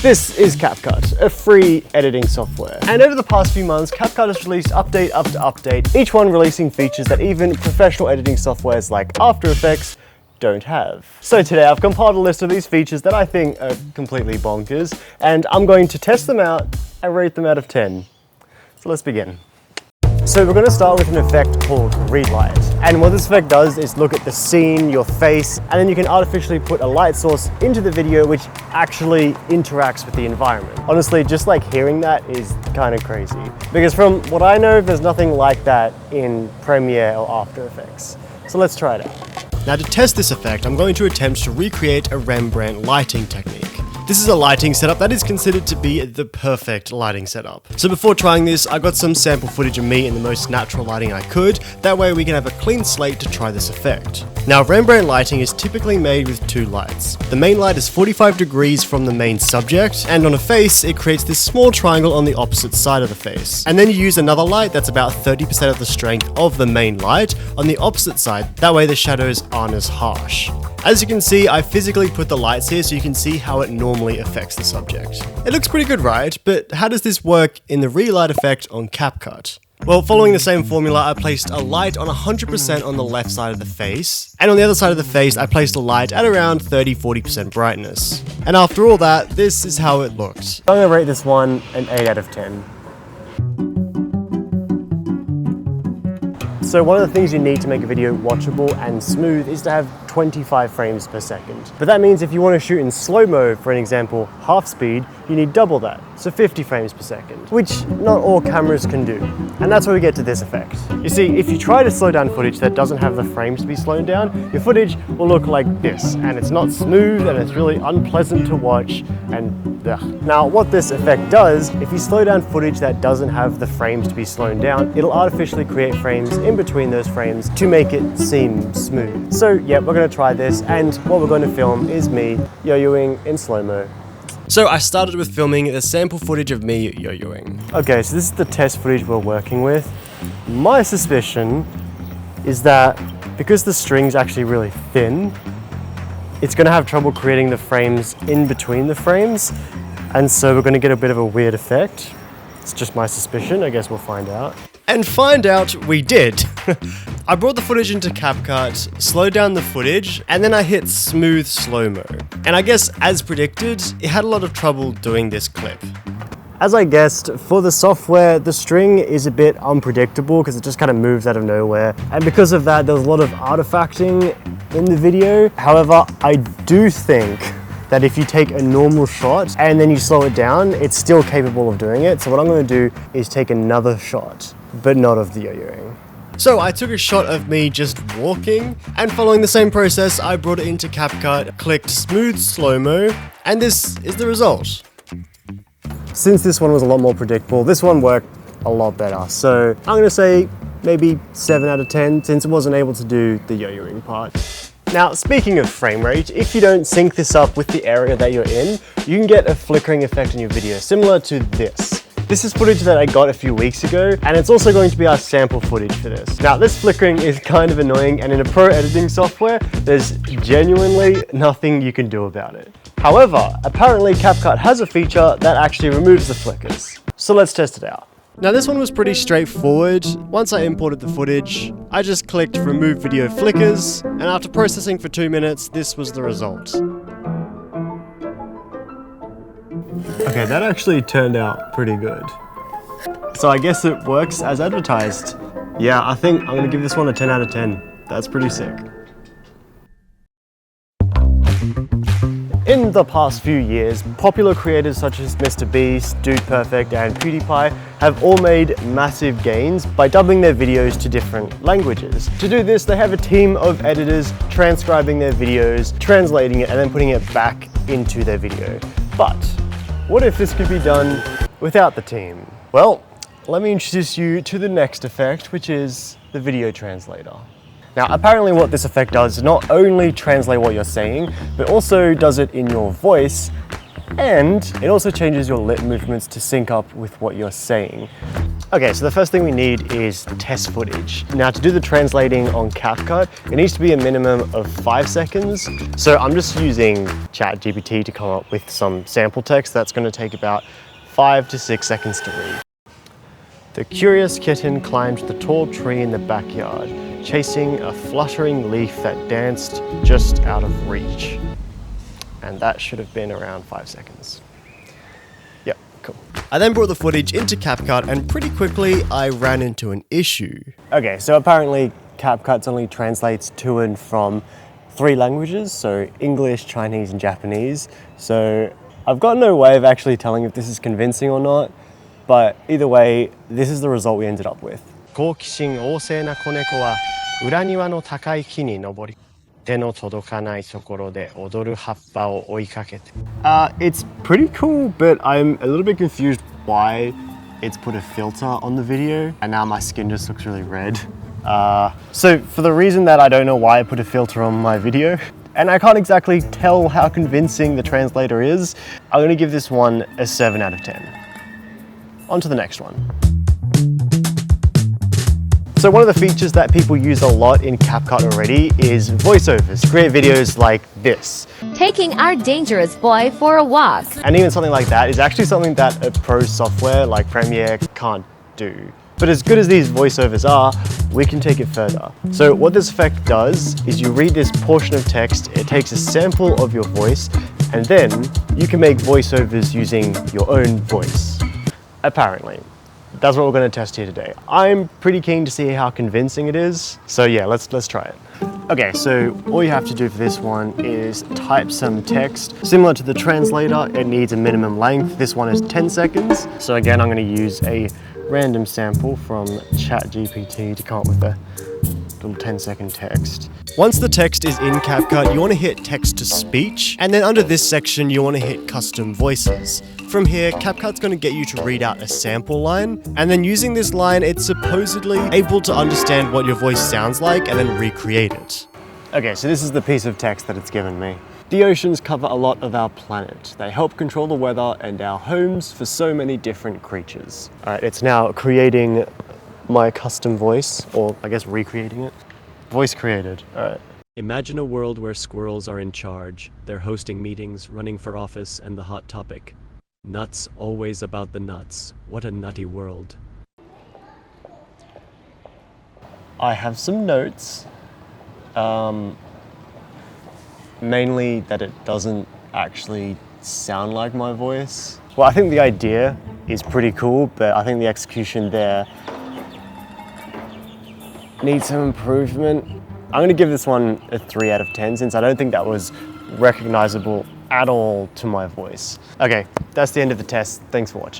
This is Capcut, a free editing software. And over the past few months, Capcut has released update after update, each one releasing features that even professional editing softwares like After Effects don't have. So today I've compiled a list of these features that I think are completely bonkers, and I'm going to test them out and rate them out of 10. So let's begin. So we're going to start with an effect called Relight. And what this effect does is look at the scene, your face, and then you can artificially put a light source into the video which actually interacts with the environment. Honestly, just like hearing that is kind of crazy. Because from what I know, there's nothing like that in Premiere or After Effects. So let's try it out. Now to test this effect, I'm going to attempt to recreate a Rembrandt lighting technique. This is a lighting setup that is considered to be the perfect lighting setup. So before trying this, I got some sample footage of me in the most natural lighting I could, that way we can have a clean slate to try this effect. Now Rembrandt lighting is typically made with two lights. The main light is 45 degrees from the main subject, and on a face it creates this small triangle on the opposite side of the face. And then you use another light that's about 30% of the strength of the main light on the opposite side, that way the shadows aren't as harsh. As you can see, I physically put the lights here so you can see how it normally affects the subject. It looks pretty good, right? But how does this work in the Relight effect on Capcut? Well, following the same formula, I placed a light on 100% on the left side of the face, and on the other side of the face, I placed a light at around 30-40% brightness. And after all that, this is how it looked. I'm gonna rate this one an 8 out of 10. So one of the things you need to make a video watchable and smooth is to have 25 frames per second. But that means if you want to shoot in slow-mo, for an example, half speed, you need double that, so 50 frames per second, which not all cameras can do. And that's where we get to this effect. You see, if you try to slow down footage that doesn't have the frames to be slowed down, your footage will look like this, and it's not smooth, and it's really unpleasant to watch, and ugh. Now, what this effect does, if you slow down footage that doesn't have the frames to be slowed down, it'll artificially create frames in between those frames to make it seem smooth. So yeah, we're going to try this, and what we're going to film is me yo-yoing in slow-mo. So I started with filming the sample footage of me yo-yoing. Okay, so this is the test footage we're working with. My suspicion is that because the string's actually really thin, it's going to have trouble creating the frames in between the frames, and so we're going to get a bit of a weird effect. It's just my suspicion, I guess we'll find out. And find out we did. I brought the footage into Capcut, slowed down the footage, and then I hit smooth slow-mo. And I guess as predicted, it had a lot of trouble doing this clip. As I guessed, for the software, the string is a bit unpredictable because it just kind of moves out of nowhere. And because of that, there was a lot of artifacting in the video. However, I do think that if you take a normal shot and then you slow it down, it's still capable of doing it. So what I'm going to do is take another shot, but not of the yo-yoing. So I took a shot of me just walking, and following the same process, I brought it into Capcut, clicked smooth slow-mo, and this is the result. Since this one was a lot more predictable, this one worked a lot better. So I'm going to say maybe 7 out of 10, since it wasn't able to do the yo-yoing part. Now, speaking of frame rate, if you don't sync this up with the area that you're in, you can get a flickering effect in your video, similar to this. This is footage that I got a few weeks ago, and it's also going to be our sample footage for this. Now, this flickering is kind of annoying, and in a pro editing software, there's genuinely nothing you can do about it. However, apparently Capcut has a feature that actually removes the flickers. So let's test it out. Now this one was pretty straightforward. Once I imported the footage, I just clicked remove video flickers, and after processing for 2 minutes, this was the result. Okay, that actually turned out pretty good. So I guess it works as advertised. Yeah, I think I'm gonna give this one a 10 out of 10. That's pretty sick. In the past few years, popular creators such as Mr. Beast, Dude Perfect, and PewDiePie have all made massive gains by dubbing their videos to different languages. To do this, they have a team of editors transcribing their videos, translating it, and then putting it back into their video. But what if this could be done without the team? Well, let me introduce you to the next effect, which is the video translator. Now, apparently what this effect does is not only translate what you're saying, but also does it in your voice, and it also changes your lip movements to sync up with what you're saying. Okay, so the first thing we need is test footage. Now to do the translating on Capcut, it needs to be a minimum of 5 seconds. So I'm just using ChatGPT to come up with some sample text that's going to take about 5 to 6 seconds to read. The curious kitten climbed the tall tree in the backyard, chasing a fluttering leaf that danced just out of reach. And that should have been around 5 seconds. Yep, cool. I then brought the footage into Capcut and pretty quickly I ran into an issue. Okay, so apparently Capcut only translates to and from 3 languages, so English, Chinese, and Japanese. So I've got no way of actually telling if this is convincing or not. But either way, this is the result we ended up with. 好奇心旺盛な子猫は裏庭の高い木に登り、手の届かないところで踊る葉っぱを追いかけて。It's pretty cool, but I'm a little bit confused why it's put a filter on the video, and now my skin just looks really red. So for the reason that I don't know why I put a filter on my video, and I can't exactly tell how convincing the translator is, I'm going to give this one a 7 out of 10. On to the next one. So one of the features that people use a lot in Capcut already is voiceovers, create videos like this. Taking our dangerous boy for a walk. And even something like that is actually something that a pro software like Premiere can't do. But as good as these voiceovers are, we can take it further. So what this effect does is you read this portion of text, it takes a sample of your voice, and then you can make voiceovers using your own voice. Apparently. That's what we're going to test here today. I'm pretty keen to see how convincing it is. So yeah, let's try it. Okay, so all you have to do for this one is type some text. Similar to the translator, it needs a minimum length. This one is 10 seconds. So again, I'm going to use a random sample from ChatGPT to come up with a little 10-second text. Once the text is in Capcut, you want to hit text to speech, and then under this section, you want to hit custom voices. From here, Capcut's going to get you to read out a sample line, and then using this line, it's supposedly able to understand what your voice sounds like and then recreate it. Okay, so this is the piece of text that it's given me. The oceans cover a lot of our planet. They help control the weather and our homes for so many different creatures. All right, it's now creating my custom voice, or I guess recreating it. Voice created, all right. Imagine a world where squirrels are in charge. They're hosting meetings, running for office, and the hot topic. Nuts, always about the nuts. What a nutty world. I have some notes. Mainly that it doesn't actually sound like my voice. Well, I think the idea is pretty cool, but I think the execution there needs some improvement. I'm going to give this one a 3 out of 10 since I don't think that was recognizable at all to my voice. Okay, that's the end of the test. Thanks for watching.